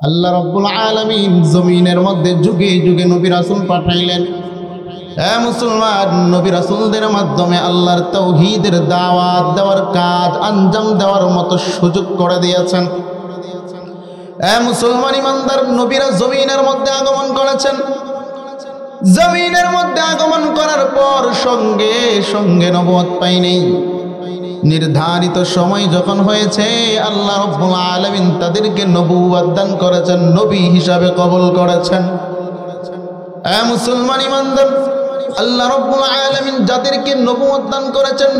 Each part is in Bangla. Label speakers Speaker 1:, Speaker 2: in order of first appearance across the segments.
Speaker 1: আল্লাহ রাব্বুল আলামিন জমিনের মধ্যে যুগে যুগে নবী রাসূল পাঠাইলেন। মুসলমান, নবী রাসূলদের মাধ্যমে আল্লাহর তাওহীদের দাওয়াত দেওয়ার কাজ আঞ্জাম দেওয়ার মতো সুযোগ করে দিয়েছেন। মুসলমান ইমানদার, নবীরা জমিনের মধ্যে আগমন করেছেন। জমিনের মধ্যে আগমন করার পর সঙ্গে সঙ্গে নবুয়ত পায়নি। নির্ধারিত সময় যখন হয়েছে, আল্লাহ রাব্বুল আলামিন তাদেরকে নবুয়ত দান করেছেন, নবী হিসাবে কবুল করেছেন। মুসলমান ইমানদার, আল্লাহ রাব্বুল আলামিন যাদেরকে নবুয়ত দান করেছেন,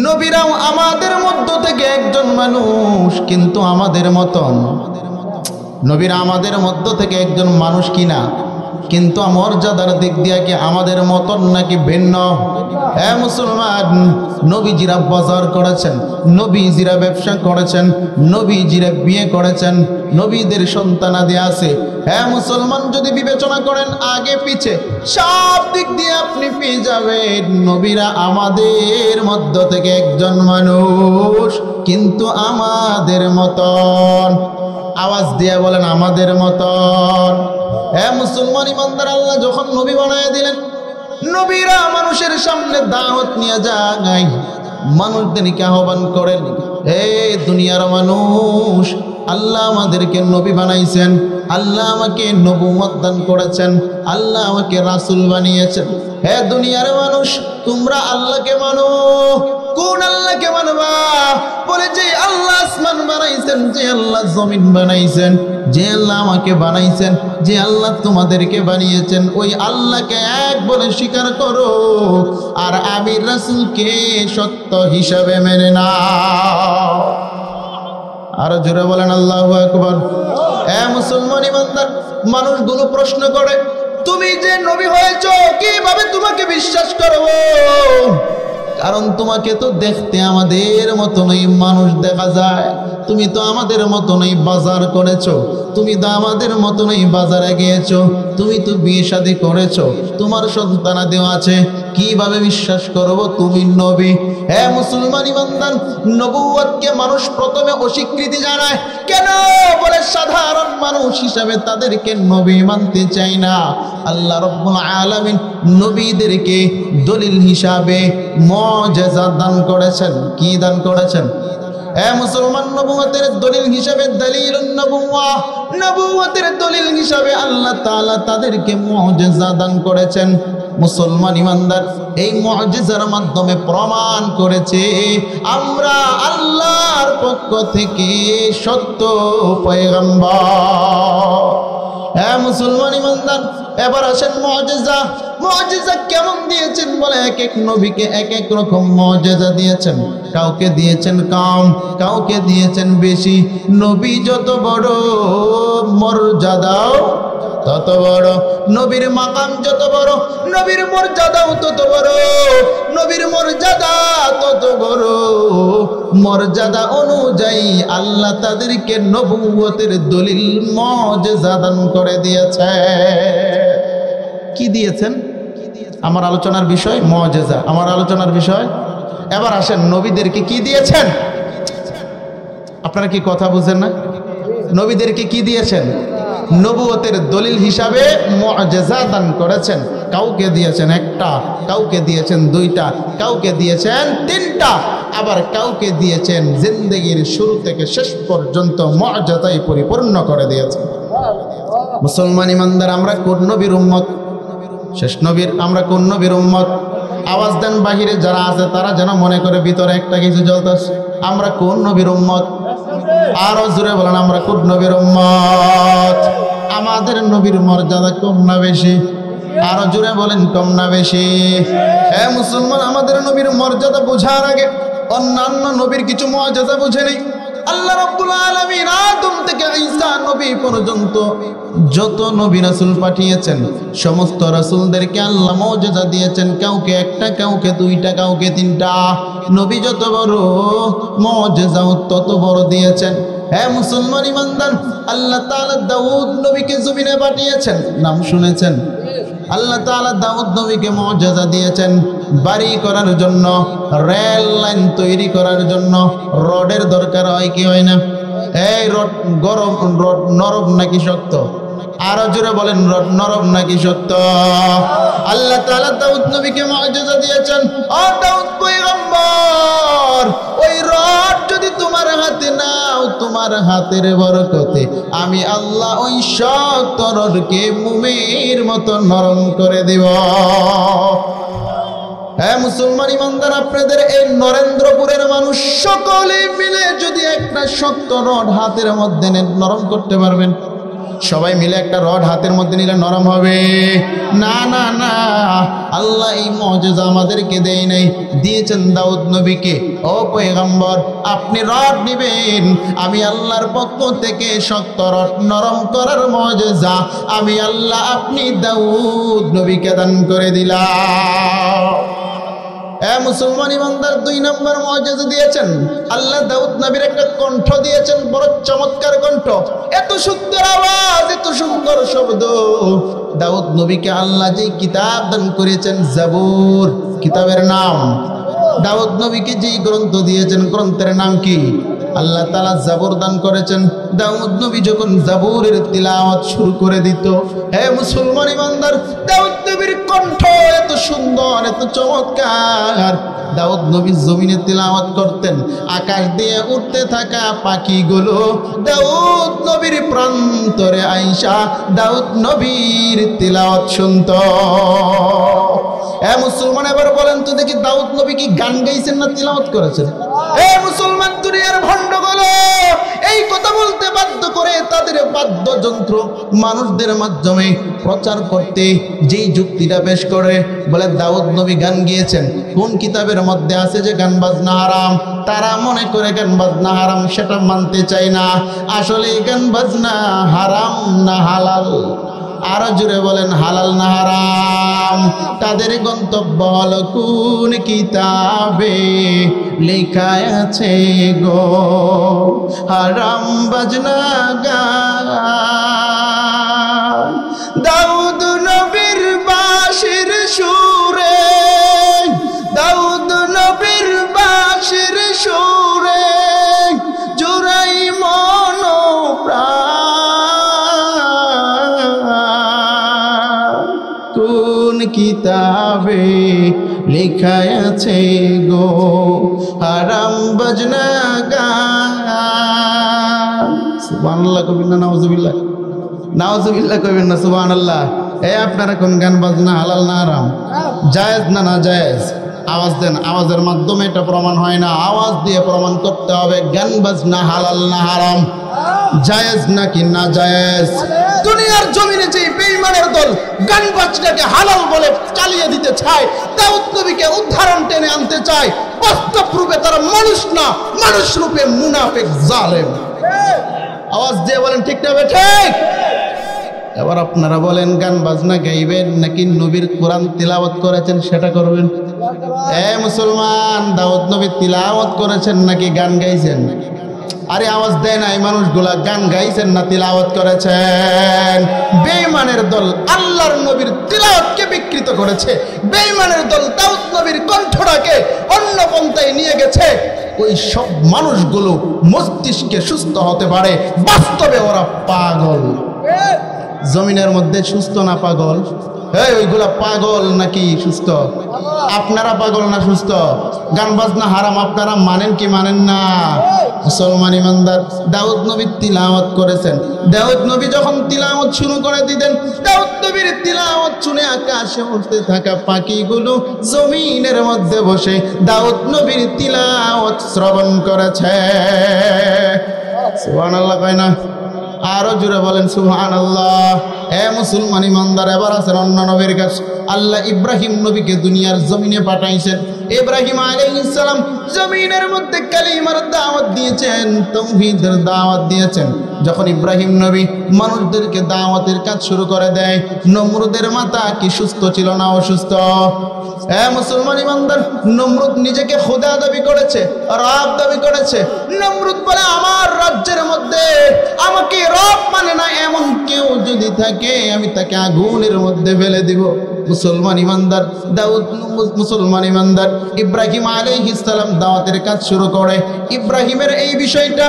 Speaker 1: নবীরাও আমাদের মধ্য থেকে একজন মানুষ, কিন্তু আমাদের মতন। নবীরা আমাদের মধ্য থেকে একজন মানুষ কিনা, কিন্তু মর্যাদার দিক দিয়ে কি আমাদের মতন নাকি ভিন্ন? মুসলমান, নবীজিরা বাজার করেছেন, নবীজিরা ব্যবসা করেছেন, নবীজিরা বিয়ে করেছেন, নবীদের সন্তানাদি আছে। মুসলমান, যদি বিবেচনা করেন আগে পিছে সব দিক দিয়ে আপনি পেয়ে যাবেন নবীরা আমাদের মধ্য থেকে একজন মানুষ, কিন্তু আমাদের মতন। আওয়াজ দিয়ে বলেন আমাদের মতন। মুসলমান ইমানদার, আল্লাহ যখন নবী বানায় দিলেন, নবীরা মানুষের সামনে দাওয়াত নিয়ে যায়, মানুষদেরকে আহ্বান করেন, হে দুনিয়ার মানুষ, আল্লাহ আমাদেরকে নবী বানাইছেন, আল্লাহ আমাকে নবুয়ত দান করেছেন, আল্লাহ আমাকে রাসূল বানিয়েছেন। হে দুনিয়ার মানুষ, তোমরা আল্লাহকে মানো। কোন আল্লাহকে মানবা? বলে যে আল্লাহ আসমান বানাইছেন, যে আল্লাহ জমিন বানাইছেন, যে আল্লাহ আমাকে বানাইছেন, যে আল্লাহ তোমাদেরকে বানিয়েছেন, ওই আল্লাহকে এক বলে স্বীকার করো, আর আমি রাসূলকে সত্য হিসাবে মেনে নাও। আরো জোরে বলেন আল্লাহু আকবার। মুসলমান ইমানদার, মানুষগুলো প্রশ্ন করে, তুমি যে নবী হয়েছো, কিভাবে তোমাকে বিশ্বাস করব? কারণ তোমাকে তো দেখতে আমাদের মতনই মানুষ দেখা যায়, তুমি তো আমাদের মতনই বাজার করেছো, তুমি তো আমাদের মতনই বাজারে গিয়েছো, তুমি তো বিয়ে শাদী করেছো, তোমার সন্তানাদিও আছে, কিভাবে বিশ্বাস করব তুমি নবী? মুসলমান ইমানদার, নবুয়তকে মানুষ প্রথমে অস্বীকৃতি জানায়। কেন? বলে সাধারণ মানুষ হিসাবে তাদেরকে নবী মানতে চায় না। আল্লাহ রাব্বুল আলামিন নবীদেরকে দলিল হিসাবে মুআজিজা দান করেছেন। কি দান করেছেন? মুসলমান, নবুয়তের দলিল হিসাবে দলিলুন নবুওয়াহ, নবুয়তের দলিল হিসাবে আল্লাহ তাআলা তাদেরকে মুআজিজা দান করেছেন। মুসলমান ইমানদার, এই মুআজিজার মাধ্যমে প্রমাণ করেছে আমরা আল্লাহর পক্ষ থেকে সত্য পয়গম্বর। মুসলমান ইমানদার, এবার আসেন মুআজিজা। মুআজিজা কেমন দিয়েছেন? বলে এক এক নবীকে এক এক রকম মুআজিজা দিয়েছেন। কাউকে দিয়েছেন কম, কাউকে দিয়েছেন বেশি। নবী যত বড়, মর্যাদাও তত বড়। নবীর মাকাম যত বড়, নবীর মর্যাদাও তত বড়। নবীর মর্যাদা তত বড়, মর্যাদা অনুযায়ী আল্লাহ তাদেরকে নবুয়তের দলিল মুআজিজা দান করে দিয়েছে। কি দিয়েছেন? আমার আলোচনার বিষয় মুআজিজা, আমার আলোচনার বিষয়। এবার আসেন, নবীদেরকে কি দিয়েছেন? আপনারা কি কথা বুঝেন না? নবীদেরকে কি দিয়েছেন? নবুয়তের দলিল হিসাবে মুআজিজা দান করেছেন। কাউকে দিয়েছেন একটা, কাউকে দিয়েছেন দুইটা, কাউকে দিয়েছেন তিনটা, আবার কাউকে দিয়েছেন জিন্দেগির শুরু থেকে শেষ পর্যন্ত মুআজিজায় পরিপূর্ণ করে দিয়েছেন। মুসলমান ইমানদার, আমরা কোন নবীর উম্মত? শেষ নবীর। আমরা কোন নবীর উম্মত? আওয়াজ দেন বাহিরে যারা আছে তারা যেন মনে করে ভিতরে একটা কিছু জ্বলতেছে। আমরা কোন নবীর উম্মত? আরো জোরে বলেন, আমরা কোন নবীর উম্মত? আমাদের নবীর মর্যাদা কম না বেশি? আরো জোরে বলেন, কম না বেশি? মুসলমান, আমাদের নবীর মর্যাদা বোঝার আগে অন্যান্য নবীর কিছু মুআজিজা বুঝে নেই। আল্লাহ রাব্বুল আলামিন আদম থেকে ঈসা নবী পর্যন্ত যত নবী রাসূল পাঠিয়েছেন, সমস্ত রাসূলদেরকে আল্লাহ মুআজিজা দিয়েছেন। কাউকে একটা, কাউকে দুইটা, কাউকে তিনটা। নবী যত বড়, মুআজিজাও তত বড় দিয়েছেন। মুসলমান ইমানদার, আল্লাহ তাআলা দাউদ নবীকে জমিনে পাঠিয়েছেন, নাম শুনেছেন? আল্লাহ তাআলা দাউদ নবীকে মুআজিজা দিয়েছেন বাড়ি করার জন্য, রেল লাইন তৈরি করার জন্য। রডের দরকার হয় কি হয় না? এই রড গরম, রড নরম নাকি শক্ত? আরো জোরে বলেন, রড নরম নাকি শক্ত? আল্লাহ তাআলা দাউদ নবীকে মুআজিজা দিয়েছেন। ও দাউদ পয়গম্বর, ওই রড যদি তোমার হাতে নাও, তোমার হাতের বরকতে আমি আল্লাহ ওই শক্ত রডকে মোমের মতো নরম করে দিব। হ্যাঁ মুসলমান ইমানদার, আপনাদের এই নরেন্দ্রপুরের মানুষ সকলে মিলে যদি একটা শক্ত রড হাতের মধ্যে নেন, নরম করতে পারবেন? সবাই মিলে একটা রড হাতের মধ্যে নিলে নরম হবে? না না না, আল্লাহ এই মুআজিজা আমাদেরকে দেয় নাই, দিয়েছেন দাউদ নবীকে। ও পয়গম্বর, আপনি রড নেবেন, আমি আল্লাহর পক্ষ থেকে শক্ত রড নরম করার মুআজিজা আমি আল্লাহ আপনি দাউদ নবীকে দান করে দিলাম। মুসলমান ইমানদার, 2 নম্বর মুআজিজা দিয়েছেন আল্লাহ দাউদ নবীর একটা কণ্ঠ দিয়েছেন, বড় চমৎকার কণ্ঠ, এত সুন্দর আওয়াজ, এত সুন্দর শব্দ। দাউদ নবীকে আল্লাহ যে কিতাব দান করেছেন, জাবুর কিতাবের নাম। দাউদ নবীকে যে গ্রন্থ দিয়েছেন, গ্রন্থের নাম কি? আল্লাহ তাআলা জাবুর দান করেছেন। দাউদ নবী যখন জাবুরের তিলাওয়াত শুরু করে দিত, হে মুসলমান ইমানদার, দাউদ নবীর কণ্ঠ এত সুন্দর, এত চমৎকার। দাউদ নবী জমিনে তিলাওয়াত করতেন, আকাশ দিয়ে উঠতে থাকা পাখিগুলো দাউদ নবীর প্রান্তরে আইসা দাউদ নবীর তিলাওয়াত শুনত। মুসলমান, এবার বলেন তো দেখি, দাউদ নবী কি গান গাইছেন না তিলাওয়াত করেছেন? মুসলমান, দুনিয়ার ভণ্ডগুলো এই কথা বলতে বাধ্য করে তাদের বাদ্যযন্ত্র মানুষদের মাধ্যমে প্রচার করতে যেই যুক্তিটা পেশ করে, বলে দাউদ নবী গান গিয়েছেন। কোন কিতাবের মধ্যে আছে যে গান বাজনা হারাম? তারা মনে করে গান বাজনা হারাম, সেটা মানতে চায় না। আসলে গান বাজনা হারাম না হালাল? আরো জুড়ে বলেন, হালাল না হারাম? তাদের গন্তব্য হলো কোন কিতাবে লেখা আছে গো হারাম বাজনা গান। দাউদ নবীর বাঁশির সুরে, দাউদ নবীর বাঁশির সুরে জুড়াই মন প্রাণ, কোন কিতাবে লেখা আছে গো হারাম বাজনা গান। সুবহানাল্লাহ কবির না নাউজুবিল্লাহ? নাউজুবিল্লাহ কবির না সুবহানাল্লাহ? আপনারা কোন গান বাজনা হালাল না হারাম? জায়েজ না না জায়েজ? আওয়াজ দেন, আওয়াজের মাধ্যমে এটা প্রমাণ হয় না, আওয়াজ দিয়ে প্রমাণ করতে হবে গান বাজনা হালাল না হারাম, জায়েজ নাকি না জায়েজ। দুনিয়ার জমিনে যে বেঈমানের দল গান বাজনাকে হালাল বলে চালিয়ে দিতে চায়, দাউদ নবীকে উদাহরণ টেনে আনতে চায়, বাস্তব রূপে তারা মানুষ না, মানুষ রূপে মুনাফিক জালেম। আওয়াজ দিয়ে বলেন ঠিক না ঠিক? এবার আপনারা বলেন, গান বাজনা গাইবেন নাকি নবীর কোরআন তিলাওয়াত করেছেন সেটা করবেন? মুসলমান, দাউদ নবী তিলাওয়াত করেছেন নাকি গান গাইছেন? আরে আওয়াজ দেয় না এই মানুষগুলা, গান গাইছেন না তিলাওয়াত করেছেন? বেঈমানের দল আল্লাহর নবীর তিলাওয়াতকে বিকৃত করেছে, বেঈমানের দল দাউদ নবীর কণ্ঠটাকে অন্য পন্থায় নিয়ে গেছে। ওই সব মানুষগুলো মস্তিষ্কে সুস্থ হতে পারে, বাস্তবে ওরা পাগল। জমিনের মধ্যে সুস্থ না পাগল? ওইগুলা পাগল নাকি সুস্থ? আপনারা পাগল না সুস্থ? গান বাজনা হারাম, আপনারা মানেন কি মানেন না? মুসলমান ইমানদার, দাউদ নবী তিলাওয়াত করেছেন। দাউদ নবী যখন তিলাওয়াত শুরু করে দিতেন, দাউদ নবীর তিলাওয়াত শুনে আকাশে উঠতে থাকা পাখিগুলো জমিনের মধ্যে বসে দাউদ নবীর তিলাওয়াত শ্রবণ করেছে। সুবহানাল্লাহ কয় না? আরো জুড়ে বলেন সুবহানাল্লাহ। মুসলমান ইমানদার, এবার আছেন অন্য নবীর কাছে। আল্লাহ ইব্রাহিম নবীকে দুনিয়ার জমিনে পাঠাইছেন। ইব্রাহিম আলাইহিস সালাম জমিনের মধ্যে কালিমার দাওয়াত দিয়েছেন, তাওহীদের দাওয়াত দিয়েছেন। যখন ইব্রাহিম নবী মানুষদেরকে দাওয়াতের কাজ শুরু করে দেয়, নমরুদের মাথা কি সুস্থ ছিল না অসুস্থ? মুসলমান ইমানদার, নমরুদ নিজেকে খোদা দাবি করেছে, রব দাবি করেছে। নমরুদ বলে, আমার রাজ্যের মধ্যে আমাকে রব মানে না এমন কেউ যদি থাকে আমি তাকে আগুনের মধ্যে ফেলে দিব। মুসলমান ইমানদার মুসলমান ইমানদার ইব্রাহিম আলাইহিস সালাম দাওয়াতের কাজ শুরু করে। ইব্রাহিমের এই বিষয়টা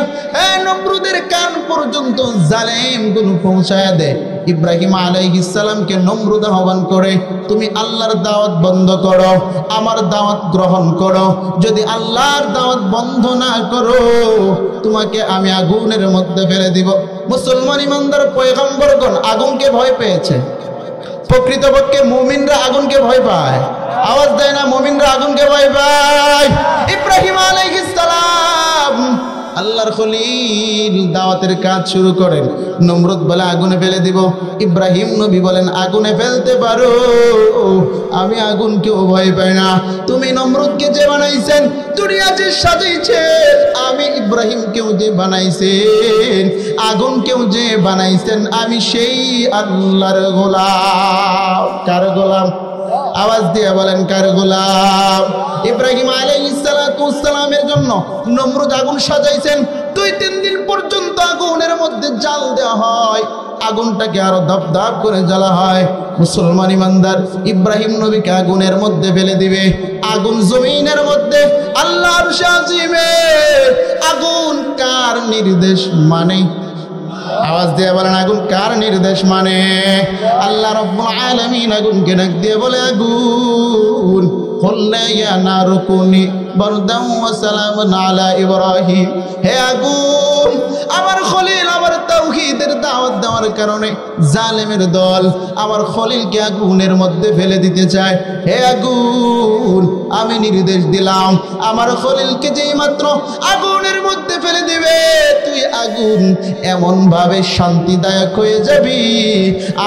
Speaker 1: নমরুদের কান পর্যন্ত জালেমগুলো পৌঁছায় দেয়। ইব্রাহিম আলাইহিস সালামকে নমরুদ আহ্বান করে, তুমি আল্লাহর দাওয়াত বন্ধ করো, আমার দাওয়াত গ্রহণ করো। যদি আল্লাহর দাওয়াত বন্ধ না করো তোমাকে আমি আগুনের মধ্যে ফেলে দিব। মুসলমান ইমানদার পয়গম্বরগণ আগুনকে ভয় পেয়েছে। প্রকৃতপক্ষে মুমিনরা আগুনকে ভয় পায়, আওয়াজ দেয় না, মুমিনরা আগুনকে ভয় পায়। ইব্রাহিম আলাইহিস সালাম আল্লাহর খলিল দাওয়াতের কাজ শুরু করেন। নমরুদ বলে আগুনে ফেলে দিব। ইব্রাহিম নবী বলেন আগুনে ফেলতে পারো, আমি আগুনকেও ভয় পাই না। তুমি নমরুদকে যে বানাইছেন, দুনিয়া যে সাজাইছেন, আমি ইব্রাহিমকেও যে বানাইছেন, আগুনকেও যে বানাইছেন, আমি সেই আল্লাহর গোলাম। কার গোলাম? আওয়াজ দিয়ে বলেন কার গোলাম? ইব্রাহিম আলাইহিস সালামের জন্য নমরুদ আগুন সাজাইছেন। 2-3 দিন পর্যন্ত আগুনের মধ্যে জাল দেওয়া হয়, আগুনটাকে আরো দপদপ করে জ্বালা হয়। মুসলমান ইমানদার ইব্রাহিম নবীকে আগুনের মধ্যে ফেলে দিবে। আগুন জমিনের মধ্যে আল্লাহর শাজিমে। আগুন কার নির্দেশ মানে? আওয়াজ দিয়ে বলেন আগুন কার নির্দেশ মানে? আল্লাহ রাব্বুল আলামিন আগুনকে ডাক দিয়ে বলে, আগুন কুল্লা ইয়া নারু কুনি বারদান ওয়া সালামান আলা ইব্রাহিম। হে আগুন, আমার খলিল আমার তাওহীদের দাওয়াত দেওয়ার কারণে জালেমের দল আমার খলিলকে আগুনের মধ্যে ফেলে দিতে চায়। হে আগুন, আমি নির্দেশ দিলাম আমার খলিলকে যেই মাত্র আগুনের মধ্যে ফেলে দিবে, তুই আগুন এমন ভাবে শান্তিদায়ক হয়ে যাবি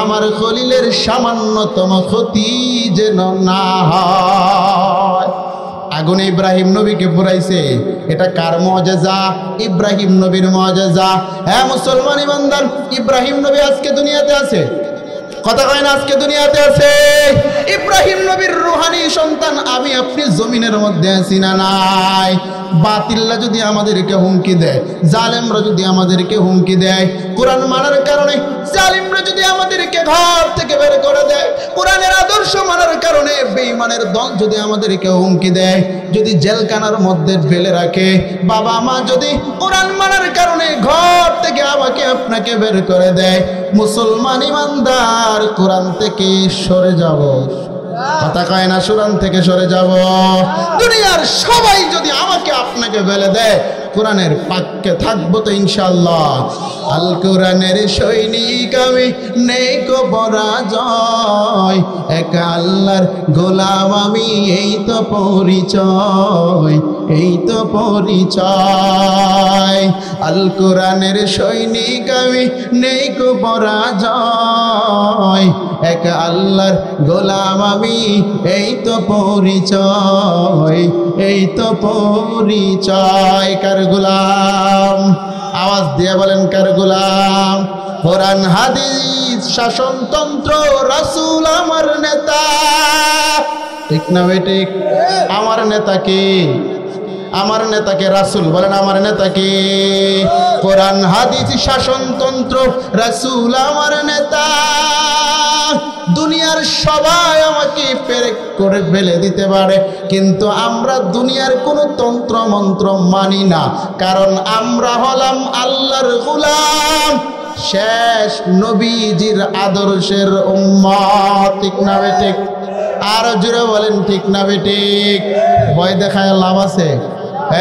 Speaker 1: আমার খলিলের সামান্যতম ক্ষতি যেন না হয়। আগুনে ইব্রাহিম নবীকে পুরাইছে। এটা কার মুআজিজা? ইব্রাহিম নবীর মুআজিজা। হ্যাঁ মুসলমান ইমানদার, ইব্রাহিম নবী আজকে দুনিয়াতে আছে। কথা কয় না আজকে দুনিয়াতে আছে? ইব্রাহিম নবীর রূহানি সন্তান আমি আপনি জমিনের মধ্যে আছি না নাই? বাতিলরা যদি আমাদেরকে হুমকি দেয়, জালেমরা যদি আমাদেরকে হুমকি দেয়, কোরআন মানার কারণে জালিমরা যদি আমাদেরকে ঘর থেকে বের করে দেয়, কোরআনের আদর্শ মানার কারণে বেঈমানের দল যদি আমাদেরকে হুমকি দেয়, যদি জেলখানার মধ্যে ফেলে রাখে, বাবা মা যদি কোরআন মানার কারণে ঘর থেকে আমাকে আপনাকে বের করে দেয়, মুসলমান ইমানদার কোরআন থেকে সরে যাব। কথা কয় না কোরআন থেকে সরে যাব? দুনিয়ার সবাই যদি আমাকে আপনাকে ফেলে দেয়, কোরআনের পাক্কে থাকবো তো ইনশাআল্লাহ। আল কোরআনের সৈনিক আমি, নেই কো পরাজয়, একা আল্লাহর গোলাম আমি, এই তো পরিচয়, এই তো পরিচয়। আল কোরআনের সৈনিক আমি, নেই কো পরাজয়, একা আল্লাহর গোলাম আমি, এই তো পরিচয়, এই তো পরিচয়। কার গোলাম? আওয়াজ দিয়ে বলেন কার গোলাম? কোরআন হাদিস শাসনতন্ত্র রাসূল আমার নেতা। ঠিক না বেঠিক? আমার নেতা কে? আমার নেতাকে রাসূল বলেন। আমার নেতাকে কোরআন হাদিস শাসনতন্ত্র রাসূল আমার নেতা। দুনিয়ার সবাই আমাকে পেরেক করে ফেলে দিতে পারে, কিন্তু আমরা দুনিয়ার কোনো তন্ত্র মন্ত্র মানি না, কারণ আমরা হলাম আল্লাহর গোলাম, শেষ নবীজির আদর্শের উম্মত। ঠিক না বেঠিক? আরো জোরে বলেন ঠিক না বেঠিক? ভয় দেখায় লাভ আছে?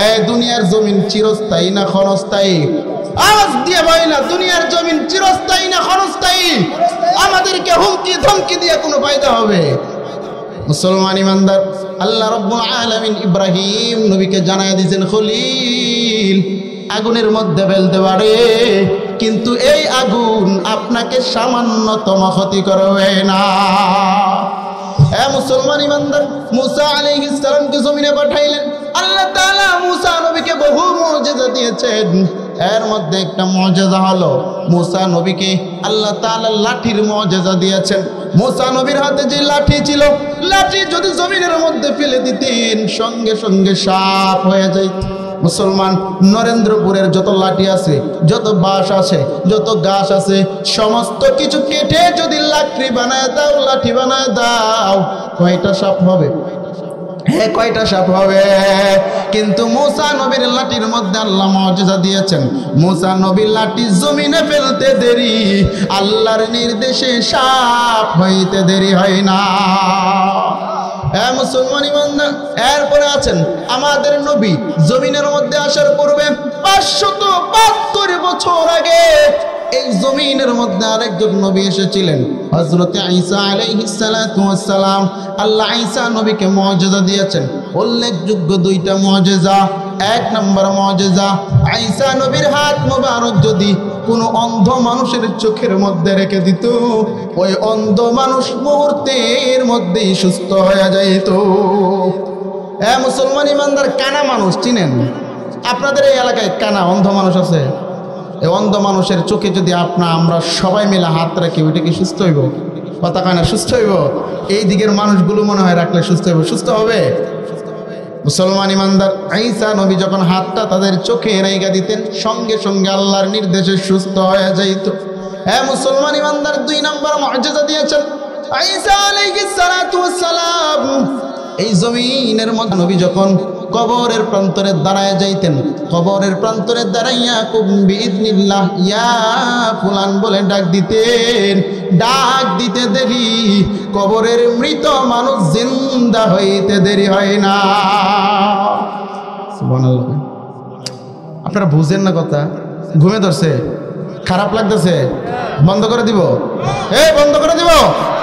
Speaker 1: এই দুনিয়ার জমিন চিরস্থায়ী না ক্ষণস্থায়ী? আওয়াজ দিয়ে বলে না, দুনিয়ার জমিন চিরস্থায়ী না ক্ষণস্থায়ী? আমাদেরকে হুমকি ধমকি দিয়ে কোনো ফায়দা হবে? মুসলমান ইমানদার, আল্লাহ রাব্বুল আলামিন ইব্রাহিম নবীকে জানায় দিয়েছেন, খলিল আগুনের মধ্যে ফেলতে পারে, কিন্তু এই আগুন আপনাকে সামান্যতম ক্ষতি করবে না। হ্যাঁ মুসলমান ইমানদার, মুসা আলাইহিস সালামকে জমিনে পাঠাইলেন। আল্লাহ তাআলা মুসা নবীকে বহু মুজিজা দিয়েছেন। এর মধ্যে একটা মুজিজা হলো মুসা নবীকে আল্লাহ তাআলা লাঠির মুজিজা দিয়েছেন। মুসা নবীর হাতে যে লাঠি ছিল, লাঠি যদি জমিনের মধ্যে ফেলে দিতেন সঙ্গে সঙ্গে সাপ হয়ে যাইত। মুসলমান নরেন্দ্রপুরের যত লাঠি আছে, যত বাঁশ আছে, যত গাছ আছে, সমস্ত কিছু কেটে যদি লাকড়ি বানায় দাও, লাঠি বানায় দাও, কয়টা সাপ হবে? হ্যাঁ, কয়টা সাপ হবে? কিন্তু মুসা নবীর লাঠির মধ্যে আল্লাহ মুআজিজা দিয়েছেন। মুসা নবীর লাঠি জমিনে ফেলতে দেরি, আল্লাহর নির্দেশে সাপ হইতে দেরি হয় না। হ্যাঁ মুসলমান ইমানদার, এরপরে আছেন আমাদের নবী জমিনের মধ্যে আসার পূর্বে 572 বছর আগে এই জমিনের মধ্যে আরেকজন নবী এসেছিলেন, হযরত ঈসা আলাইহিস সালাতু ওয়াস সালাম। আল্লাহ ঈসা নবীকে মুআজিজা দিয়েছেন, উল্লেখযোগ্য 2টা মুআজিজা। 1 নম্বর মুআজিজা, ঈসা নবীর হাত মোবারক যদি কোনো অন্ধ মানুষের চোখের মধ্যে রেখে দিত, ওই অন্ধ মানুষ মুহূর্তের মধ্যেই সুস্থ হয়ে যাইত। মুসলমান ইমানদার, কানা মানুষ চিনেন? আপনাদের এই এলাকায় কানা অন্ধ মানুষ আছে? এই অন্ধ মানুষের চোখে যদি আমরা সবাই মিলে হাত রাখি, ওইটা কি সুস্থ হইব? কথা কয় না, সুস্থ হইব? এই দিকের মানুষগুলো মনে হয় রাখলে সুস্থ হইব। সুস্থ হবে? মুসলমান ইমানদার, ঈসা নবী যখন হাতটা তাদের চোখে রেখে দিতেন, সঙ্গে সঙ্গে আল্লাহর নির্দেশে সুস্থ হয়ে যাইত। মুসলমান ইমানদার, 2 নম্বর মুআজিজা দিয়েছেন ঈসা আলাইহিস সালাতু ওয়াস সালাম। এই জমিনের মধ্যে নবী যখন কবরের প্রান্তরে দাঁড়ায় যাইতেন, কবরের প্রান্তরে দাঁড়াইয়া কুম বিইذনিল্লাহ ইয়া ফুলান বলে ডাক দিতেন। ডাক দিতে দেরি, কবরের মৃত মানুষ জিন্দা হইতে দেরি হয় না। সুবহানাল্লাহ। আপনারা বুঝেন না কথা? ঘুমে ধরছে? খারাপ লাগতেছে? বন্ধ করে দিব? বন্ধ করে দিব?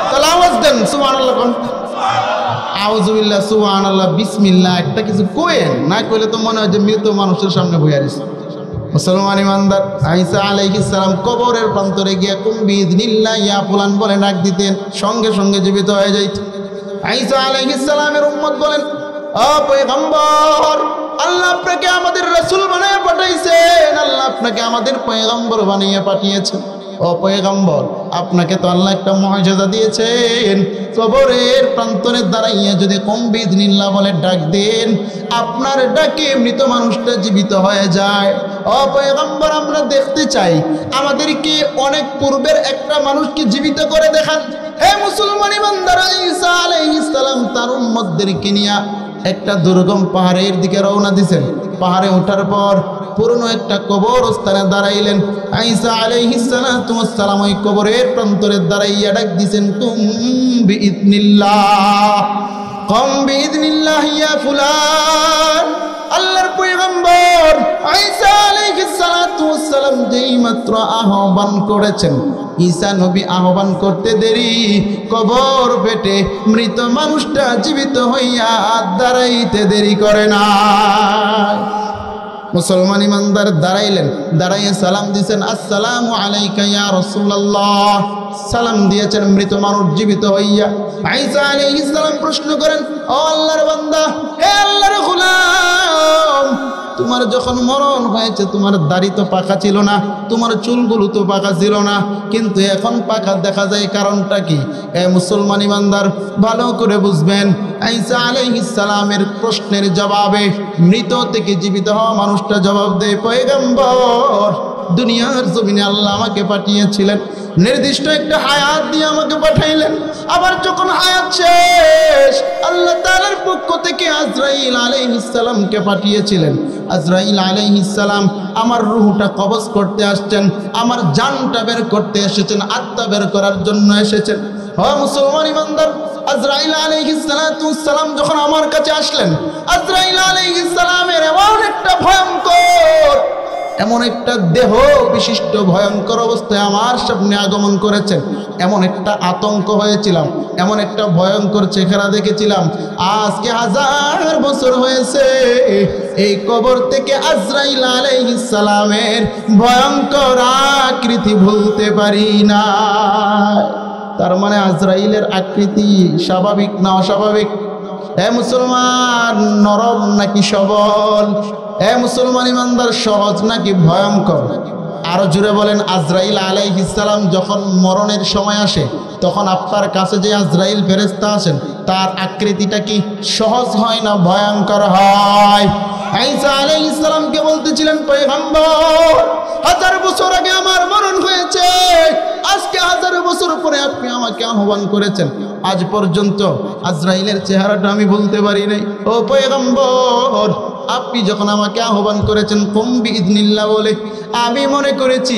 Speaker 1: তাহলে আওয়াজ দেন সুবহানাল্লাহ। আউযুবিল্লাহ, সুবহানাল্লাহ, বিসমিল্লাহ, একটা কিছু কইেন না, কইলে তো মনে হয় যে মৃত মানুষের সামনে বইয়া রইছে। মুসলমান ইমানদার, ঈসা আলাইহিস সালাম কবরের প্রান্তরে গিয়া কুম বিইذনিল্লাহ ইয়া ফুলান বলে ডাক দিতেন, সঙ্গে সঙ্গে জীবিত হয়ে যাইত। ঈসা আলাইহিস সালামের উম্মত বলেন, ও পয়গম্বর, আল্লাহ আপনাকে আমাদের রাসূল বানিয়ে পাঠাইছেন, আল্লাহ আপনাকে আমাদের পয়গম্বর বানিয়ে পাঠিয়েছেন। ও পয়গম্বর, আপনাকে তো আল্লাহ একটা মুআজিজা দিয়েছেন, কবরের প্রান্তরে দাঁড়াইয়া যদি কুম বিইذনিল্লাহ বলে ডাক দেন, আপনার ডাকে মৃত মানুষটা জীবিত হয়ে যায়। ও পয়গম্বর, আমরা দেখতে চাই, আমাদেরকে অনেক পূর্বের একটা মানুষকে জীবিত করে দেখান। হে মুসলমান ইমানদার, ঈসা আলাইহিস সালাম তার উম্মতদেরকে নিয়ে একটা দুর্গম পাহাড়ের দিকে রওনা দিয়েছেন। পাহাড়ে ওঠার পর পুরনো একটা কবরস্থানে দাঁড়াইলেন। ঈসা আলাইহিস সালাতু ওয়াস সালাম ওই কবরের প্রান্তরে দাঁড়াইয়া ডাক দিয়েছেন, কুম বিইذনিল্লাহ, কুম বিইذনিল্লাহ ইয়া ফুলান। আল্লাহর পয়গম্বর ঈসা আলাইহিস সালাতু ওয়াস সালাম যেই মাত্র আহ্বান করেছেন, ঈসা নবী আহ্বান করতে দেরি, কবর পেটে মৃত মানুষটা জীবিত হইয়া দাঁড়াইতে দেরি করে না। মুসলমান ইমানদার দাঁড়াইলেন, দাঁড়াইয়া সালাম দিয়েছেন, আসসালামু আলাইকা ইয়া রাসূলুল্লাহ। সালাম দিয়েছেন মৃত মানুষ জীবিত হইয়া। ঈসা আলাইহিস সালাম প্রশ্ন করেন, ও আল্লাহর বান্দা, হে আল্লাহর গোলাম, তোমার যখন মরণ হয়েছে তোমার দাড়ি তো পাকা ছিল না, তোমার চুলগুলো তো পাকা ছিল না, কিন্তু এখন পাকা দেখা যায়, কারণটা কি? মুসলমান ইমানদার ভালো করে বুঝবেন। ঈসা আলাইহিস সালামের প্রশ্নের জবাবে মৃত থেকে জীবিত হওয়া মানুষটা জবাব দেয়, পয়গম্বর, দুনিয়ার জমিনে আল্লাহ আমাকে পাঠিয়েছিলেন, নির্দিষ্ট একটা হায়াত দিয়ে আমাকে পাঠাইলেন। আবার যখন হায়াত শেষ, আল্লাহ তাআলার পক্ষ থেকে আজরাইল আলাইহিস সালামকে পাঠিয়েছিলেন। আজরাইল আলাইহিস সালাম আমার রূহটা কবজ করতে আসছেন, আমার জানটা বের করতে এসেছেন, আত্মা বের করার জন্য এসেছেন। ও মুসলমান ইমানদার, আজরাইল আলাইহিস সালাম যখন আমার কাছে আসলেন, আজরাইল আলাইহিস সালামের এমন একটা দেহ বিশিষ্ট ভয়ঙ্কর অবস্থায় আমার সামনে আগমন করেছেন। এমন একটা আতঙ্ক হয়েছিলাম, এমন একটা ভয়ঙ্কর চেহারা দেখেছিলাম। আজকে 1000 বছর হয়েছে এই কবর থেকে আজরাইল আলাইহিস সালামের ভয়ঙ্কর আকৃতি ভুলতে পারি না। তার মানে আজরাইলের আকৃতি স্বাভাবিক না অস্বাভাবিক? হে মুসলমান, নরম নাকি সবল? হে মুসলমান ইমানদার, সহজ নাকি ভয়ঙ্কর? আরো জুড়ে বলেন। আজরাইল আলাইহিস সালাম যখন মরণের সময় আসে, তখন আপনার কাছে যে আজরাইল ফেরেশতা আসেন, তার আকৃতিটা কি সহজ হয় না ভয়ঙ্কর হয়? ঈসা আলাইহিস সালামকে বলতেছিলেন, পয়গম্বর, 1000 বছর আগে আমার মরণ হয়েছে, আজকে 1000 বছর পরে আপনি আমাকে আহ্বান করেছেন, আজ পর্যন্ত আজরাইলের চেহারাটা আমি ভুলতে পারি নাই। ও পয়গম্বর, আপনি যখন আমাকে আহ্বান করেছেন কুম বিইذনিল্লাহ বলে, আমি মনে করেছি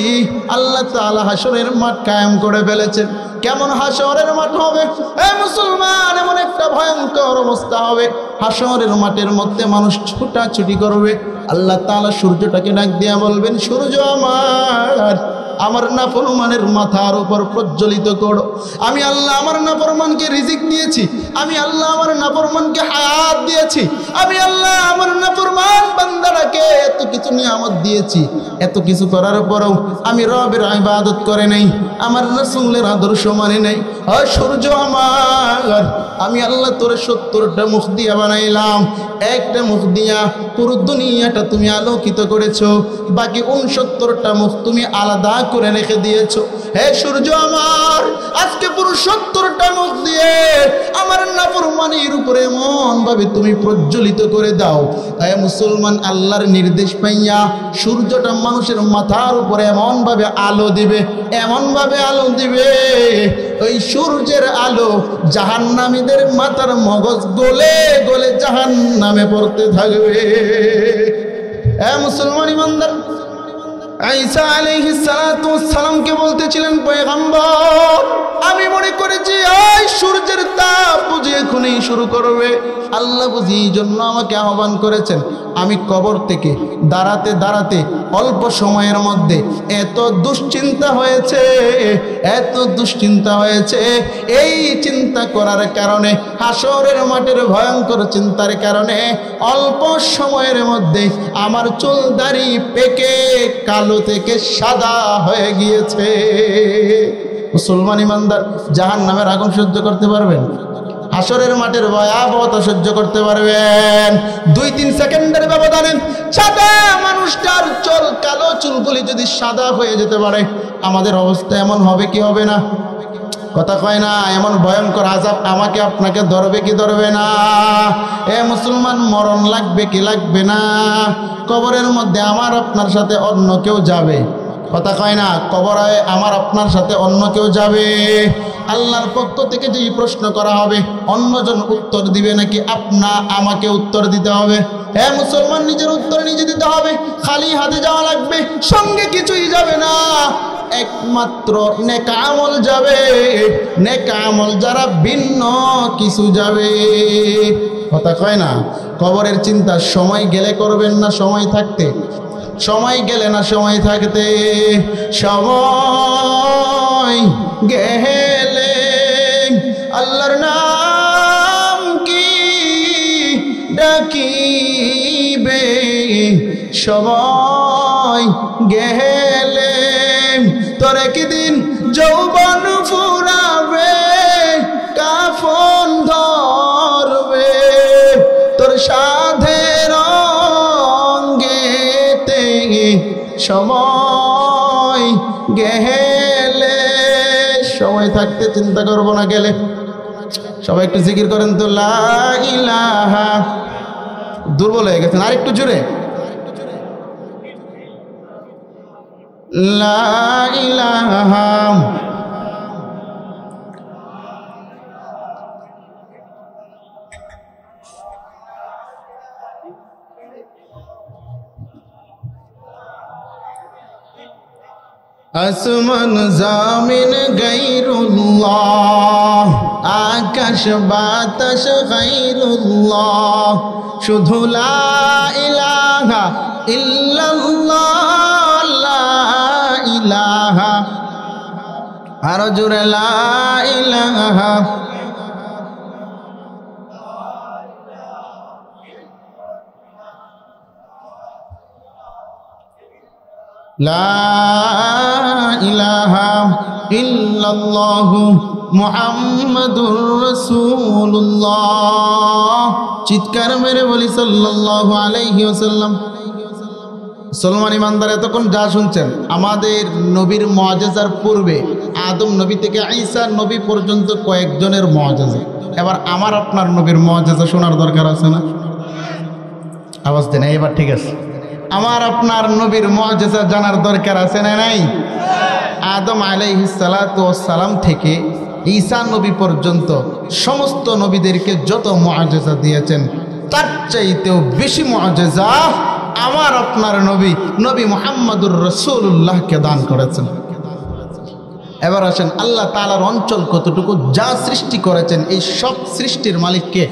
Speaker 1: আল্লাহ তাআলা হাসরের মাঠ কায়েম করে ফেলেছেন। কেমন হাসরের মাঠ হবে এ মুসলমান? এমন একটা ভয়ঙ্কর অবস্থা হবে, হাসরের মাঠের মধ্যে মানুষ ছুটাছুটি করবে। আল্লাহ তাআলা সূর্যটাকে ডাক দিয়া বলবেন, সূর্য আমার নাফরমানের মাথার উপর প্রজ্বলিত করো। আমি আল্লাহ আমার নাফরমানকে রিজিক দিয়েছি, আমি আল্লাহ আমার নাফরমানকে হায়াত দিয়েছি, আমি আল্লাহ আমার নাফরমান বান্দাটাকে এত কিছু নিয়ামত দিয়েছি। এত কিছু করার পরেও আমি রবের ইবাদত করে নাই, আমার রাসূলের আদর্শ মানে নাই। ও সূর্য আমার, আমি আল্লাহ তোরে 70টা মুখ দিয়া বানাইলাম, একটা মুখ দিয়া পুরো দুনিয়াটা তুমি আলোকিত করেছো, বাকি 69টা মুখ তুমি আলাদা করে রেখে দিয়েছো। হে সূর্য আমার, আজকে পুরো 70টা মুখ দিয়ে আমার নাফরমানির উপরে এমন ভাবে তুমি প্রজ্বলিত করে দাও। হে মুসলমান, আল্লাহর নির্দেশ পাইয়া সূর্যটা মানুষের মাথার উপরে এমন ভাবে আলো দিবে, এমন ভাবে আলো দিবে, ওই সূর্যের আলো জাহান্নামীদের মাথার মগজ গলে গলে জাহান্নামে পড়তে থাকবে। হে মুসলমান ইমানদার, ঈসা আলাইহিস সালাতু ওয়াস সালামকে বলতেছিলেন, পয়গম্বর, আমি মনে করেছি এই সূর্যের তাপ বুঝি এখনই শুরু করবে, আল্লাহ বুঝি এই জন্য আমাকে আহ্বান করেছেন। আমি কবর থেকে দাঁড়াতে দাঁড়াতে অল্প সময়ের মধ্যে এত দুশ্চিন্তা হয়েছে, এত দুশ্চিন্তা হয়েছে, এই চিন্তা করার কারণে, হাসরের মাঠের ভয়ঙ্কর চিন্তার কারণে অল্প সময়ের মধ্যে আমার চুল দাড়ি পেকে কালো থেকে সাদা হয়ে গিয়েছে। মুসলমান ইমানদার, জাহান্নামের আগুন সহ্য করতে পারবেন? হাসরের মাঠের ভয়াবহতা সহ্য করতে পারবেন? 2-3 সেকেন্ডের ব্যবধানে সাদা মানুষটার চুল, কালো চুলগুলি যদি সাদা হয়ে যেতে পারে, আমাদের অবস্থা এমন হবে কি হবে না? কথা কয় না? এমন ভয়ঙ্কর আযাব আমাকে আপনাকে ধরবে কি ধরবে না? এ মুসলমান, মরণ লাগবে কি লাগবে না? কবরের মধ্যে আমার আপনার সাথে অন্য কেউ যাবে। কথা কয় না? কবরে আমার আপনার সাথে অন্য কেউ যাবে। আল্লাহর পক্ষ থেকে যেই প্রশ্ন করা হবে, অন্যজন উত্তর দিবে নাকি আমাকে উত্তর দিতে হবে? হে মুসলমান, নিজের উত্তর নিজে দিতে হবে। খালি হাতে যাওয়া লাগবে, সঙ্গে কিছুই যাবে না, একমাত্র নেক আমল যাবে। নেক আমল যারা ভিন্ন কিছু যাবে। কথা কয় না? কবরের চিন্তা সময় গেলে করবেন না সময় থাকতে? সময় গেলে না সময় থাকতে? সময় গেলে আল্লাহর নাম কি ডাকিবে, সময় গেলে তোর একদিন যৌবন ফুরাবে, কাফন ধরবে তোর সাধের অঙ্গেতে, সময় গেলে। সময় থাকতে চিন্তা করবো না, গেলে সবাই একটু জিকির করেন তো, লা ইলাহা। দুর্বল হয়ে গেছেন, আর একটু জোরে, লা ইলাহা। আসমান জামিন গায়রুল্লাহ, আকাশ বাতাস গায়রুল্লাহ, শুধু লা ইলাহা ইল্লাল্লাহ, লা ইলাহা। আরো জোরে, লা ইলাহা। লা ইলাহা ইল্লাল্লাহু মুহাম্মাদুর রাসূলুল্লাহ। চিৎকার মেরে বলি সাল্লাল্লাহু আলাইহি ওয়াসাল্লাম। মুসলমান ইমানদার, এতক্ষণ যা শুনছেন আমাদের নবীর মুআজিজার পূর্বে আদম নবী থেকে ঈসা নবী পর্যন্ত কয়েকজনের মুআজিজা। এবার আমার আপনার নবীর মুআজিজা শোনার দরকার আছে না? আওয়াজ দেন, এবার ঠিক আছে। আমার আপনার নবীর মুআজিজা জানার দরকার আছে না নাই? আদম আলাইহিস সালাতু ওয়াস সালাম থেকে ঈসা নবী পর্যন্ত সমস্ত নবীদেরকে যত মুআজিজা দিয়েছেন তার চাইতেও বেশি মুআজিজা আমার আপনার নবী মুহাম্মদুর রাসূলুল্লাহকে দান করেছেন। এবার আসেন, আল্লাহ তাআলার অঞ্চল কতটুকু, যা সৃষ্টি করেছেন এই সব সৃষ্টির মালিক কে?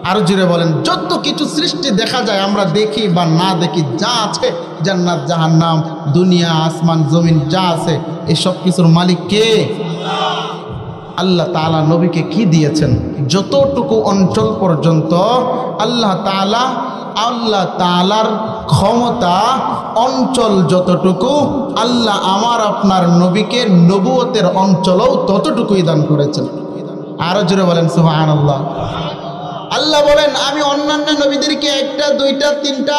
Speaker 1: আরো জুড়ে বলেন। যত কিছু সৃষ্টি দেখা যায়, আমরা দেখি বা না দেখি, যা আছে জান্নাত জাহান্নাম দুনিয়া আসমান জমিন যা আছে এই সব কিছুর মালিক কে? আল্লাহ তাআলা নবীকে কি দিয়েছেন? যতটুকু অঞ্চল পর্যন্ত আল্লাহ তাআলার ক্ষমতা, অঞ্চল যতটুকু, আল্লাহ আমার আপনার নবীকে নবুয়তের অঞ্চলও ততটুকুই দান করেছেন। আরো জোরে বলেন সুবহানাল্লাহ। আল্লাহ বলেন, আমি অন্যান্য নবীদেরকে একটা দুইটা তিনটা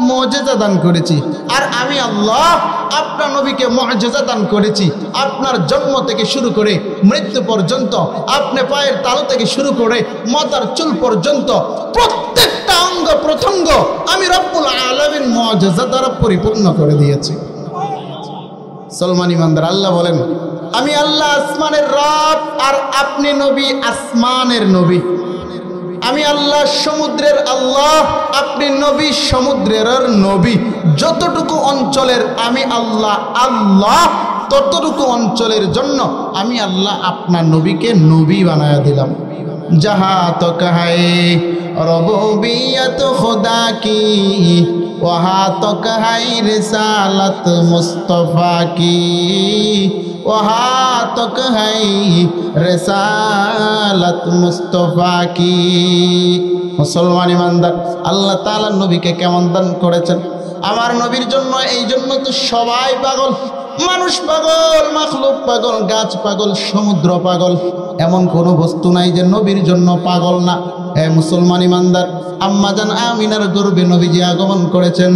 Speaker 1: মুআজিজা দান করেছি, আর আমি আল্লাহ আপনার নবীকে মুআজিজা দান করেছি। আপনার জন্ম থেকে শুরু করে মৃত্যু পর্যন্ত, আপনি পায়ের তালু থেকে শুরু করে মাথার চুল পর্যন্ত প্রত্যেকটা অঙ্গ প্রত্যঙ্গ আমি রব্বুল আলামিন মুআজিজা দ্বারা পরিপূর্ণ করে দিয়েছি। সলমান ইমানদার আল্লাহ বলেন, আমি আল্লাহ আসমানের রব, আর আপনি নবী আসমানের নবী। আমি আল্লাহ সমুদ্রের আল্লাহ, আপনি নবী সমুদ্রের নবী। যতটুকু অঞ্চলের আমি আল্লাহ ততটুকু অঞ্চলের জন্য আমি আল্লাহ আপনার নবীকে নবী বানায়া দিলাম। जहाँ तो कहे रबूबियत खुदा की, वहाँ तो कहे रिसालत मुस्तफ़ा की, वहाँ तो कहे रिसालत मुस्तफ़ा की। মুসলমান ইমানদার, আল্লাহ তাআলা নবীকে কেমন দান করেছেন? আমার নবীর জন্য, এই জন্য তো সবাই পাগল। মানুষ পাগল, মাখলুক পাগল, গাছ পাগল, সমুদ্র পাগল, এমন কোনো বস্তু নাই যে নবীর জন্য পাগল না। মুসলমান ইমানদার, আম্মাজান আমিনার গর্ভে নবীজি আগমন করেছেন,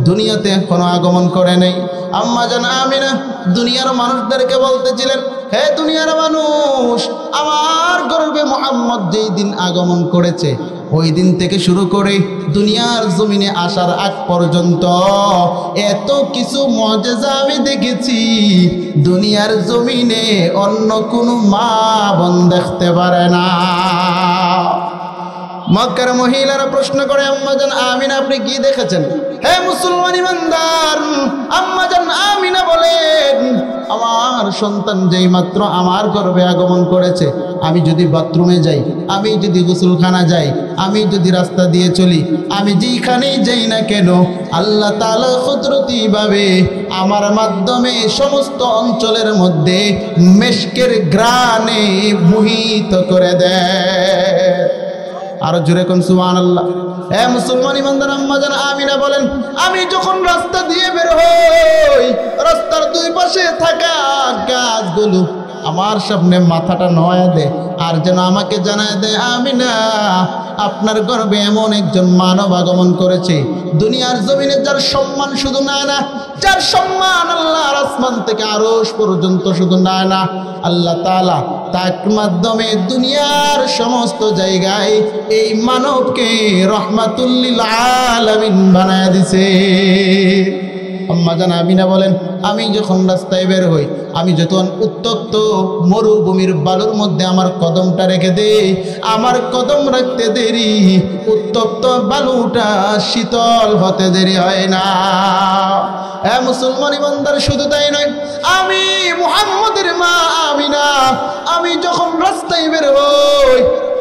Speaker 1: দুনিয়াতে এখনো আগমন করে নাই। আম্মাজান আমিনা দুনিয়ার মানুষদেরকে বলতেছিলেন, হে দুনিয়ার মানুষ, আমার গর্ভে মুহাম্মদ যেই দিন আগমন করেছে ওই দিন থেকে শুরু করে দুনিয়ার জমিনে আসার আগ পর্যন্ত এত কিছু মুআজিজা আমি দেখেছি, দুনিয়ার জমিনে অন্য কোনো মা বোন দেখতে পারে না। মক্কার মহিলারা প্রশ্ন করে, আম্মাজান আমিনা আপনি কি দেখেছেন? হে মুসলমান ইমানদার, আম্মাজান আমিনা বলেন, আমার সন্তান যেই মাত্র আমার গর্ভে আগমন করেছে, আমি যদি বাথরুমে যাই, আমি যদি গোসলখানা যাই, আমি যদি রাস্তা দিয়ে চলি, আমি যেখানেই যাই না কেন, আল্লাহ তাআলা কুদরতি ভাবে আমার মাধ্যমে সমস্ত অঞ্চলের মধ্যে মেশকের ঘ্রাণে মোহিত করে দেয়। আরো জোরে কোন সুবহানাল্লাহ। হে মুসলমান ইমানদার, আম্মাজান আমিনা বলেন, আমি যখন রাস্তা দিয়ে বের হই, রাস্তার দুই পাশে থাকা গাছগুলো আমার সামনে মাথাটা নয়া দেয়, আর যেন আমাকে জানায় দেয়, আমিনা আপনার গর্ভে এমন একজন মানব আগমন করেছে, দুনিয়ার জমিনে যার সম্মান শুধু না, যার সম্মান আল্লাহর আসমান থেকে আরশ পর্যন্ত শুধু না, আল্লাহ তাআলা তার মাধ্যমে দুনিয়ার সমস্ত জায়গায় এই মানবকে রহমাতুল লিল আলামিন বানায়া দিছে। আম্মাজান আমিনা বলেন, আমি যখন রাস্তায় বের হই, আমি যখন উত্তপ্ত মরুভূমির বালুর মধ্যে আমার কদমটা রেখে দেই, আমার কদম রাখতে দেরি, উত্তপ্ত বালুটা শীতল হতে দেরি হয় না। হ্যাঁ মুসলমান ইমানদার, শুধু তাই নয়, আমি মুহাম্মদের মা আমিনা, আমি যখন রাস্তায় বের হই,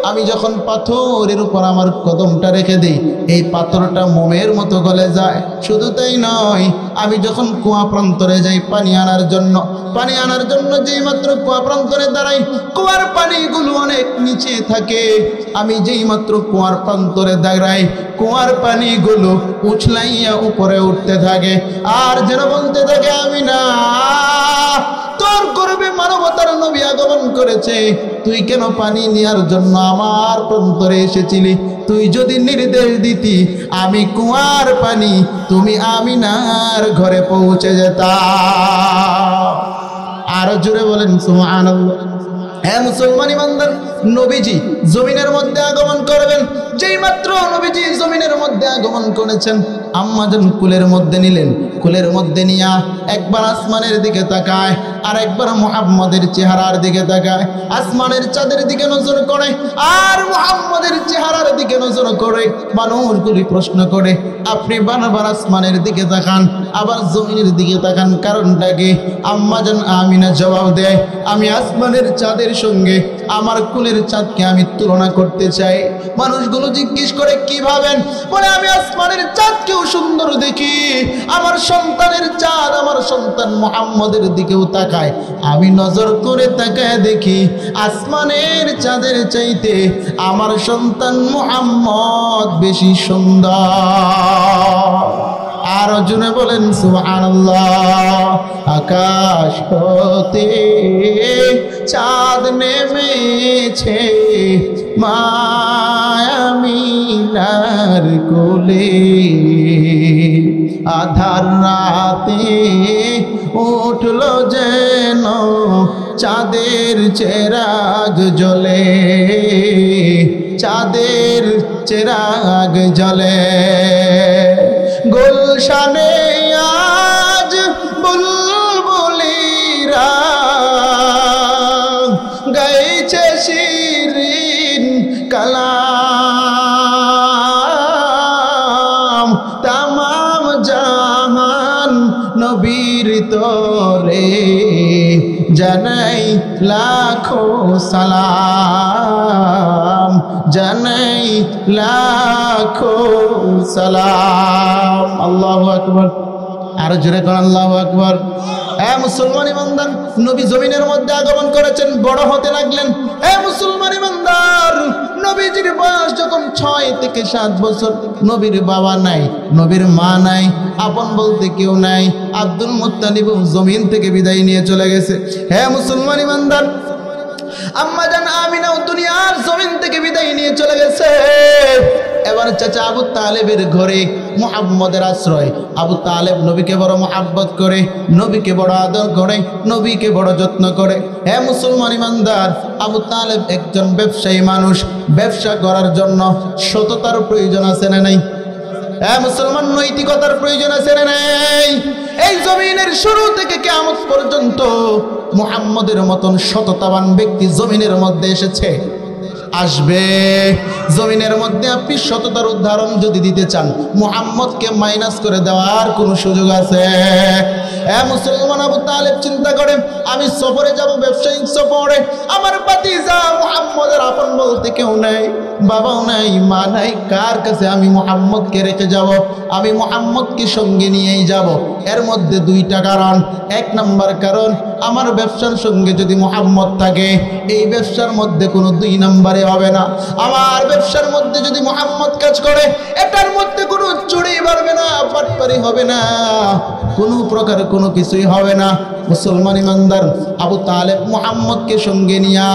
Speaker 1: আমি যখন পাথরের উপর আমার কদমটা রেখে দিই, এই পাথরটা মোমের মতো গলে যায়। শুধু তাই নয়, আমি যখন কুয়া প্রান্তরে যাই পানি আনার জন্য যেই মাত্র কুয়া প্রান্তরে দাঁড়াই, কুয়ার পানিগুলো অনেক নিচে থাকে। আমি যেই মাত্র কুয়ার প্রান্তরে দাঁড়াই, কুয়ার পানিগুলো উছলাইয়া উপরে উঠতে থাকে, আর যেন বলতে থাকে, আমি না, তোর গর্ভে মানবতার নবী আগমন করেছে, তুই কেন পানি নেওয়ার জন্য আমার প্রান্তরে এসেছিলি? তুই যদি নির্দেশ দিতি, আমি কুয়ার পানি তুমি আমিনার ঘরে পৌঁছে যেতা। আরো জোরে বলেন সুবহানাল্লাহ। হ্যাঁ মুসলমান ইমানদার, নবীজি জমিনের মধ্যে আগমন করবেন, যেই মাত্র নবীজি জমিনের মধ্যে আগমন করেছেন, আম্মা জান কুলের মধ্যে নিলেন। কুলের মধ্যে নিয়া একবার আসমানের দিকে তাকায়, আর একবার মুহাম্মদের চেহারার দিকে তাকায়। আসমানের চাঁদের দিকে নজর করে আর মুহাম্মদের চেহারার দিকে নজর করে। মানুষগুলি প্রশ্ন করে, আপনি বারবার আসমানের দিকে তাকান আবার জমিনের দিকে তাকান, কারণটা কি? আম্মা জান আমিনা জবাব দেয়, আমি আসমানের চাঁদের সঙ্গে আমার কুলের চাঁদকে আমি তুলনা করতে চাই। মানুষগুলো জিজ্ঞেস করে, কি ভাবেন? বলে, আমি আসমানের চাঁদকেও সুন্দর দেখি, আমার সন্তানের চাঁদ আমার সন্তান মুহাম্মদের দিকেও তাকায়। আমি নজর করে তাকায় দেখি আসমানের চাঁদের চাইতে আমার সন্তান মুহাম্মদ বেশি সুন্দর। আর জুনে বলেন সুবহানাল্লাহ। আকাশ হতে চাঁদ নেমেছে মায়ামিনার কোলে, আধার রাতে উঠল যেন চাঁদের চেরাগ জ্বলে, চাঁদের চেরাগ জ্বলে। গুলশানে আজ বুলবুলিরা গাইছে শিরিন কালাম, তামাম জাহান নবীর তরে জানাই লাখো সালাম, জানাই লাখো সালাম। আল্লাহু আকবার। আর জোরে কর আল্লাহু আকবার। মুসলমান ইমানদার, নবী জমিনের মধ্যে আগমন করেছেন, বড় হতে লাগলেন। মুসলমান ইমানদার, নবীজির বয়স যখন 6 থেকে 7 বছর, নবীর বাবা নাই, নবীর মা নাই, আপন বলতে কেউ নাই। আব্দুল মুত্তালিব জমিন থেকে বিদায় নিয়ে চলে গেছে। মুসলমান ইমানদার, আম্মা জান আমিনাও দুনিয়ার জমিন থেকে বিদায় নিয়ে চলে গেছে। এবার চাচা আবু তালেবের ঘরে মুহাম্মদের আশ্রয়। আবু তালেব নবীকে বড় মহব্বত করে, নবীকে বড় আদর করে, নবীকে বড় যত্ন করে। মুসলমান ইমানদার, আবু তালেব একজন ব্যবসায়ী মানুষ। ব্যবসা করার জন্য সততার প্রয়োজন আছে না নাই? মুসলমান, নৈতিকতার প্রয়োজন আছে না নাই? এই জমিনের শুরু থেকে কিয়ামত পর্যন্ত মুহাম্মদের মতন সততাবান ব্যক্তি জমিনের মধ্যে এসেছে, আসবে। জমিনের মধ্যে আপনি সততার উদাহরণ যদি দিতে চান, মুহাম্মদকে মাইনাস করে দেওয়ার কোনো সুযোগ আছে? মুসলমান, আবু তালেব চিন্তা করে, আমি সফরে যাব, ব্যবসায়িক সফরে, আমার ভাতিজা মুহাম্মদের আপন বলতে কেউ নাই, বাবাও নাই, মা নাই, কার কাছে আমি মুহাম্মদকে রেখে যাব? আমি মুহাম্মদকে সঙ্গে নিয়েই যাব। এর মধ্যে 2টা কারণ। 1 নম্বর কারণ, আমার ব্যবসার সঙ্গে যদি মুহাম্মদ থাকে, এই ব্যবসার মধ্যে কোনো 2 নম্বরে হবে না। আমার ব্যবসার মধ্যে যদি মুহাম্মদ কাজ করে, এটার মধ্যে কোনো চুরি বাড়বে না, বাটপারি হবে না, কোনো প্রকার কোনো কিছুই হবে না। মুসলমান ইমানদার, আবু তালেব মুহাম্মদকে সঙ্গে নিয়ে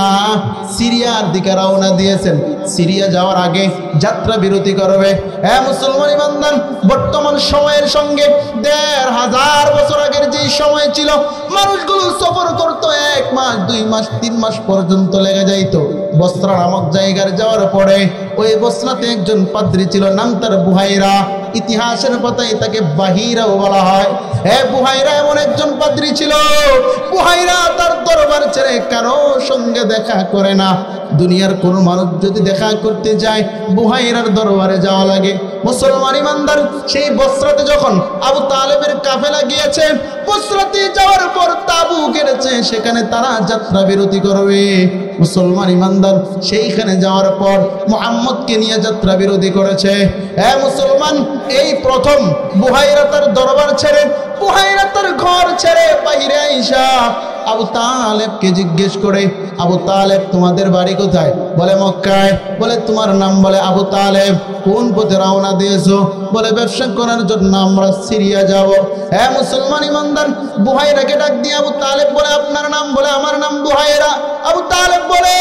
Speaker 1: সিরিয়ার দিকে রওনা দিয়েছেন। সিরিয়া যাওয়ার আগে যাত্রা বিরতি করবে। মুসলমান ইমানদার, বর্তমান সময়ের সঙ্গে 1500 বছর আগের যে সময় ছিল, মানুষগুলো সফর করতো 1 মাস, 2 মাস, 3 মাস পর্যন্ত লেগে যাইতো। বসরা নামক জায়গার যাওয়ার পরে ওই বসরাতে একজন পাদ্রী ছিল, নাম তার বুহাইরা। ইতিহাসের পাতায় তাকে বাহিরাও বলা হয়। বুহাইরা এমন একজন পাদ্রী ছিল, বুহাইরা তার দরবার ছেড়ে কারো সঙ্গে দেখা করে না। দুনিয়ার কোনো মানুষ যদি দেখা করতে যায়, বুহাইরার দরবারে যাওয়া লাগে। মুসলমান ইমানদার, সেই বসরাতে যখন আবু তালেবের কাফেলা গিয়েছে, বসরাতে যাওয়ার পর তাবু কেটেছে, সেখানে তারা যাত্রা বিরতি করবে। মুসলমান ইমানদার, সেইখানে যাওয়ার পর মুহাম্মদকে নিয়ে যাত্রা বিরতি করেছে। মুসলমান, এই প্রথম বুহাইরা তার দরবার ছেড়ে, বুহাইরা তার ঘর ছেড়ে বাইরে আইসা আবু তালেবকে জিজ্ঞেস করে, আবু তালেব তোমাদের বাড়ি কোথায়? বলে মক্কায়। বলে তোমার নাম? বলে আবু তালেব। কোন পথে রওনা দিয়েছো? বলে ব্যবসা করার জন্য আমরা সিরিয়া যাব। মুসলমান ইমানদার, বুহাইরাকে ডাক দিয়ে আবু তালেব বলে, আপনার নাম? বলে আমার নাম বুহাইরা। আবু তালেব বলে,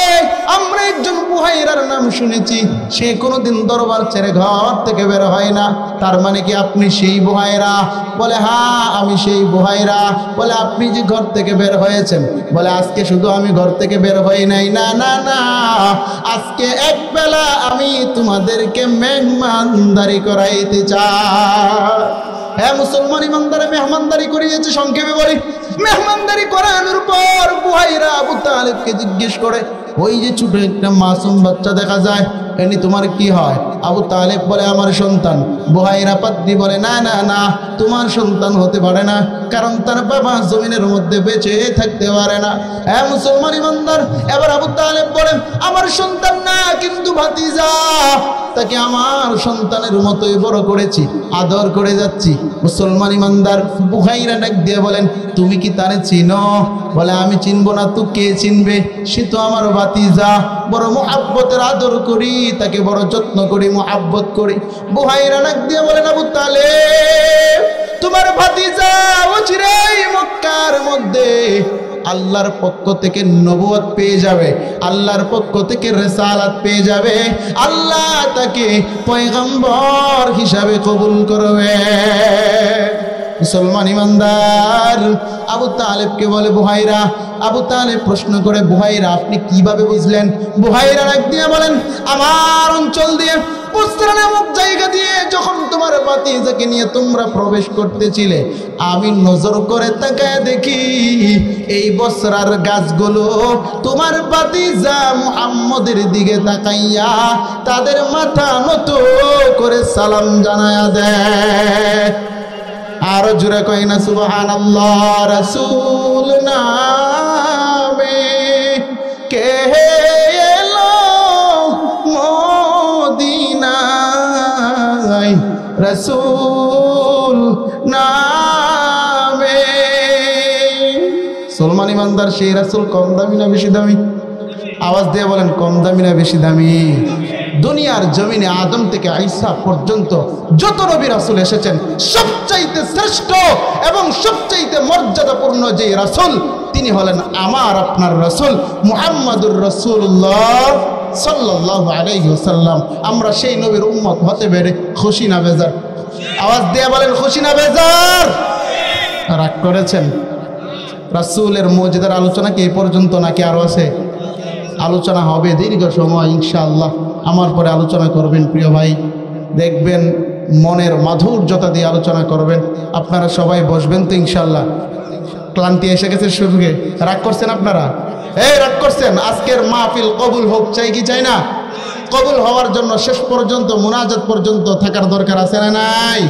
Speaker 1: আমরা একজন বুহাইরার নাম শুনেছি, সে কোনোদিন দরবার ছেড়ে ঘর থেকে বের হয় না, তার মানে কি আপনি সেই বুহাইরা? বলে হ্যাঁ, আমি সেই বুহাইরা। বলে আপনি যে ঘর থেকে বের হয়ে হয়েছেন? বলে আজকে শুধু আমি ঘর থেকে বের হই নাই, না না না, আজকে এক বেলা আমি তোমাদেরকে মেহমানদারি করাইতে চাই। হ্যাঁ মুসলমান ইমানদারে মেহমানদারি করিয়েছে। সংক্ষেপে বলি, মেহমানদারি করানোর পর বুহাইরা আবু তালেবকে জিজ্ঞেস করে, ওই যে ছোট একটা মাসুম বাচ্চা দেখা যায়, এনি তোমার কি হয়? আবু তালেব বলে আমার সন্তান। বুহাইরা পাদ্রী বলে না না না, তোমার সন্তান হতে পারে না, কারণ তার বাবা জমিনের মধ্যে বেঁচে থাকতে পারে না। হ্যাঁ মুসলমান ইমানদার, এবার আবু তালেব বলেন আমার সন্তান না, কিন্তু ভাতিজা, তাকে আমার সন্তানের মতোই বড় করেছি, আদর করে যাচ্ছি। মুসলমান ইমানদার, বুহাইরা ডাক দিয়ে বলেন তুমি কি তারে চিনো? বলে আমি চিনবো না তো কে চিনবে? সে তো আমার ভাতিজা, বড় মুহাব্বতের আদর করি, তাকে বড় যত্ন করি, মুহাব্বত করি। বুহাইরা ডাক দিয়ে বলেন আবু তালেব, তোমার ভাতিজা অচিরেই মক্কার মধ্যে আল্লাহর পক্ষ থেকে নবুয়ত পেয়ে যাবে, আল্লাহর পক্ষ থেকে রিসালাত পেয়ে যাবে, আল্লাহ তাকে পয়গম্বর হিসাবে কবুল করবে। মুসলমান ইমানদার আবু তালেবকে বলে বুহাইরা। আবু তালেব প্রশ্ন করে, বুহাইরা আপনি কিভাবে বুঝলেন? বুহাইরা ডাক দিয়ে বলেন আমার অঞ্চল দিয়ে বুসরা নামক জায়গা দিয়ে যখন তোমার ভাতিজাকে নিয়ে তোমরা প্রবেশ করতেছিলে, আমি নজর করে তাকায় দেখি এই বসরার গাছগুলো তোমার ভাতিজা মুহাম্মদের দিকে তাকাইয়া তাদের মাথা নত করে সালাম জানায়া দেয়। আর জোরে কই না সুবহানাল্লাহ। রাসূল নামে কে এলো মদিনায়, রাসূল নামে। সলমান ইমানদার, সেই রাসূল কম দামি না বেশি দামি? আওয়াজ দিয়ে বলেন কম দামি না বেশি দামি? দুনিয়ার জমিনে আদম থেকে ঈসা পর্যন্ত যত নবী রাসূল এসেছেন, সবচাইতে শ্রেষ্ঠ এবং সবচাইতে মর্যাদাপূর্ণ যে রাসূল, তিনি হলেন আমার আপনার রাসূল মুহাম্মাদুর রাসূলুল্লাহ সাল্লাল্লাহু আলাইহি ওয়াসাল্লাম। আমরা সেই নবীর উম্মত হতে পেরে খুশি না বেজার? আওয়াজ দিয়ে বলেন খুশি না বেজার? রাগ করেছেন? রাসূলের মুজিজার আলোচনা কি এই পর্যন্ত নাকি আরো আছে? আলোচনা হবে দীর্ঘ সময় ইনশাআল্লাহ। আমার পরে আলোচনা করবেন প্রিয় ভাই, দেখবেন মনের মাধুর্যতা দিয়ে আলোচনা করবেন। আপনারা সবাই বসবেন তো ইনশাআল্লাহ? ক্লান্তি এসে গেছে শুরুকে? রাগ করছেন আপনারা? এই রাগ করছেন? আজকের মাহফিল কবুল হোক, চাই কি চাই না? কবুল হওয়ার জন্য শেষ পর্যন্ত মুনাজাত পর্যন্ত থাকার দরকার আছে না নাই?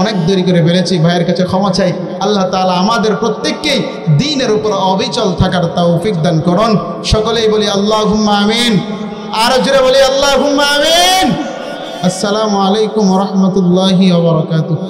Speaker 1: অনেক দেরি করে ফেলেছি, ভাইয়ের কাছে ক্ষমা চাই। আল্লাহ তাআলা আমাদের প্রত্যেককেই দ্বীনের উপর অবিচল থাকার তৌফিক দান করুন। সকলেই বলি আল্লাহুম্মা আমিন। আর জোরে বলি আল্লাহুম্মা আমিন। আসসালামু আলাইকুম ওয়া রাহমাতুল্লাহি ওয়া বারাকাতুহু।